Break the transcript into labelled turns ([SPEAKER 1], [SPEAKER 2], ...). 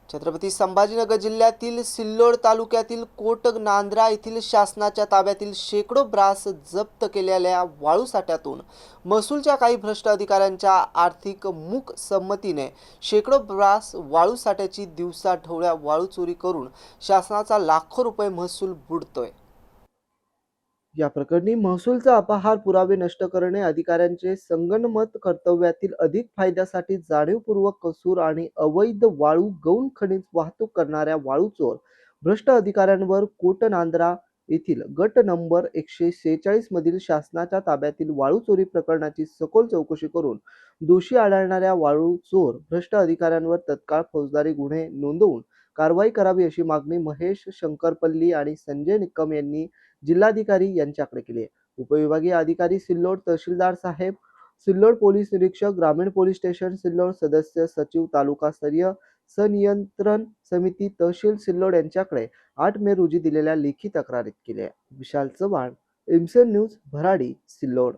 [SPEAKER 1] छत्रपती संभाजीनगर जिल्ह्यातील सिल्लोड तालुक्यातील कोटनांद्रा येथील शासनाच्या ताब्यातील शेकडो ब्रास जप्त केलेल्या वाळू साठ्यातून महसूलच्या काही भ्रष्ट अधिकाऱ्यांच्या आर्थिक मूक संमतीने शेकडो ब्रास वाळू साठ्याची दिवसाढवळ्या वाळू चोरी करून शासनाचा लाखो रुपये महसूल बुडतोय। या प्रकरणी महसूलचा अपहार पुरावे नष्ट करणे, अधिकाऱ्यांचे संगनमत कर्तव्यातील अधिक फायद्यासाठी जाणीवपूर्वक कसूर आणि अवैध वाळू गौण खनिज वाहतूक करणाऱ्या वाळू चोर भ्रष्ट अधिकाऱ्यांवर कोटनांद्रा येथील गट नंबर 146 मधील शासनाच्या ताब्यातील वाळू चोरी प्रकरणाची सखोल चौकशी करून दोषी आढळणाऱ्या वाळू चोर भ्रष्ट अधिकाऱ्यांवर तत्काळ फौजदारी गुन्हे नोंदवून कारवाई करावी अशी मागणी महेश शंकरपल्ली आणि संजय निकम यांनी जिल्हाधिकारी यांच्याकडे केली आहे। उपविभागीय अधिकारी सिल्लोड, तहसीलदार साहेब सिल्लोड, पोलीस निरीक्षक ग्रामीण पोलीस स्टेशन सिल्लोड, सदस्य सचिव तालुकास्तरीय संनियंत्रण समिती तहसील सिल्लोड यांच्याकडे 8 मे रोजी दिलेल्या लेखी तक्रारीत केली आहे। विशाल चव्हाण, एमसन न्यूज, भराडी, सिल्लोड।